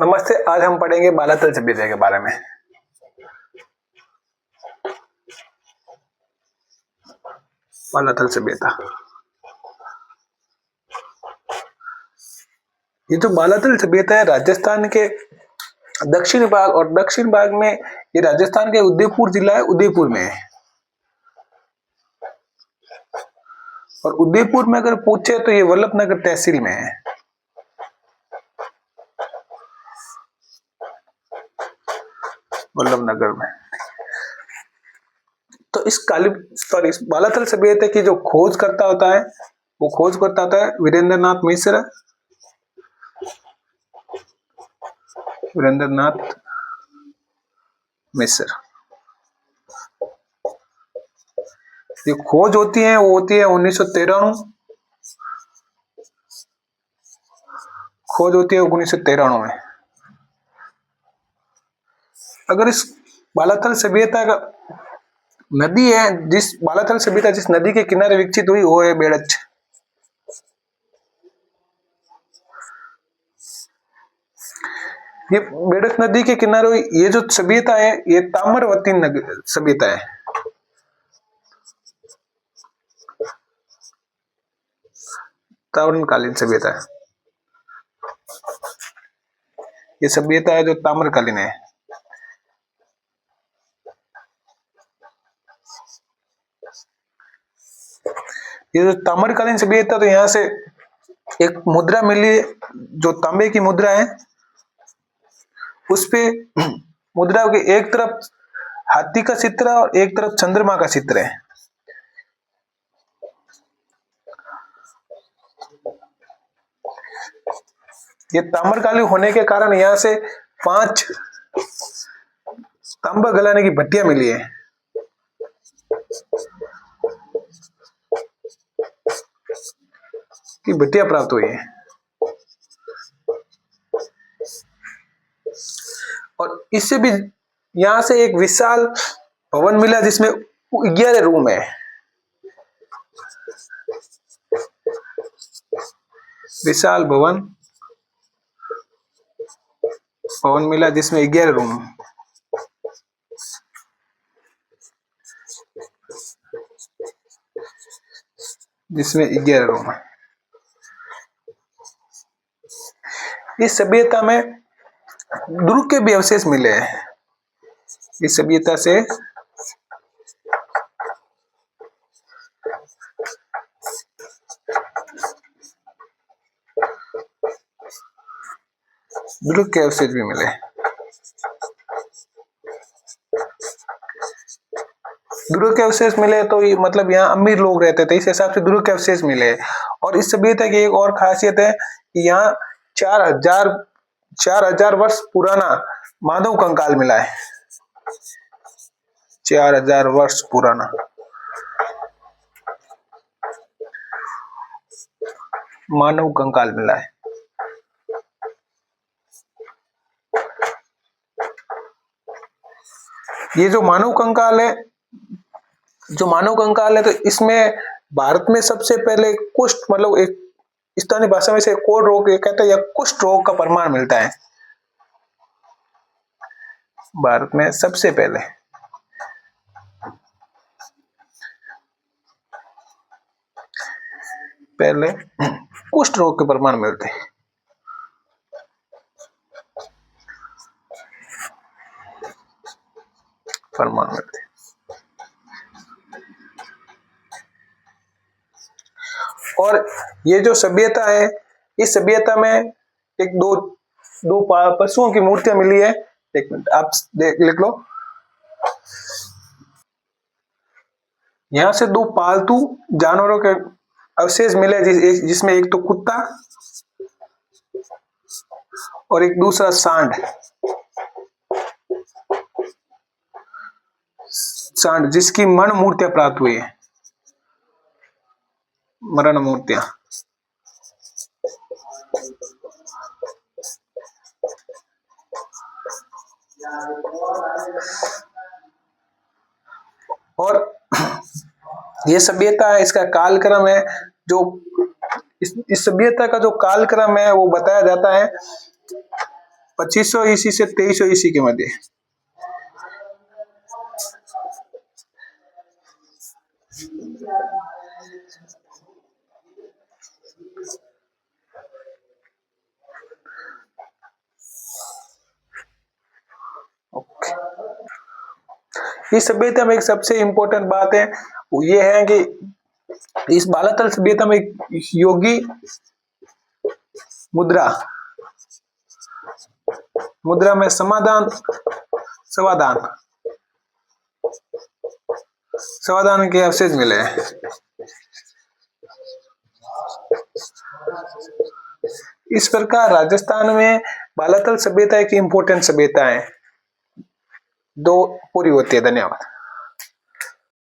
नमस्ते। आज हम पढ़ेंगे बालातल सभ्यता के बारे में। बालातल सभ्यता, ये जो बालातल सभ्यता है राजस्थान के दक्षिण भाग और दक्षिण भाग में, ये राजस्थान के उदयपुर जिला है, उदयपुर में है। और उदयपुर में अगर पूछे तो ये वल्लभनगर तहसील में है। वल्लभनगर में। तो इस बालातल सभ्यता की जो खोज करता होता है वो खोज करता होता है वीरेंद्रनाथ मिश्र। वीरेंद्रनाथ मिश्र। ये खोज होती है वो होती है 1993। खोज होती है 1993 में। अगर इस बालातल सभ्यता का नदी है, जिस बालातल सभ्यता जिस नदी के किनारे विकसित हुई वो है बेड़च। ये बेड़च नदी के किनारे हुई ये जो सभ्यता है ये ताम्रवती सभ्यता है। ताम्रकालीन सभ्यता है। ये सभ्यता है जो ताम्रकालीन है। ये जो ताम्रकालीन सभ्यता, तो यहां से एक मुद्रा मिली जो तांबे की मुद्रा है। उसपे मुद्रा के एक तरफ हाथी का चित्र और एक तरफ चंद्रमा का चित्र है। ये ताम्रकालीन होने के कारण यहां से 5 तांबा गलाने की भट्टियां मिली है। की भट्टियां प्राप्त हुई है। और इससे भी यहां से एक विशाल भवन मिला जिसमें 11 रूम है। विशाल भवन मिला जिसमें 11 रूम। जिसमें 11 रूम है। इस सभ्यता में दुर्ग के भी अवशेष मिले हैं। इस सभ्यता से दुर्ग के अवशेष भी मिले। दुर्ग के अवशेष मिले तो ये मतलब यहाँ अमीर लोग रहते थे, इस हिसाब से दुर्ग के अवशेष मिले। और इस सभ्यता की एक और खासियत है कि यहाँ 4000 वर्ष पुराना मानव कंकाल मिला है। 4000 वर्ष पुराना मानव कंकाल मिला है। ये जो मानव कंकाल है तो इसमें भारत में सबसे पहले कुष्ठ, मतलब एक स्थानीय भाषा में से कोढ़ रोग कहते हैं या कुष्ठ रोग का प्रमाण मिलता है। भारत में सबसे पहले कुष्ठ रोग के प्रमाण मिलते हैं। और ये जो सभ्यता है, इस सभ्यता में एक दो पशुओं की मूर्तियां मिली है। एक मिनट आप लिख लो। यहां से 2 पालतू जानवरों के अवशेष मिले, जिसमें एक तो कुत्ता और एक दूसरा सांड, जिसकी मरण मूर्तियां प्राप्त हुई है। मरण मूर्तियां। और ये सभ्यता है, इसका कालक्रम है जो इस सभ्यता का जो कालक्रम है वो बताया जाता है 2500 ईसी से 2300 ईसी के मध्य। इस सभ्यता में एक सबसे इंपॉर्टेंट बात है वो ये है कि इस बालातल सभ्यता में योगी मुद्रा मुद्रा में समाधान समाधान समाधान के अवशेष मिले हैं। इस प्रकार राजस्थान में बालातल सभ्यता एक इंपॉर्टेंट सभ्यता है। 2 पूरी होती है। धन्यवाद।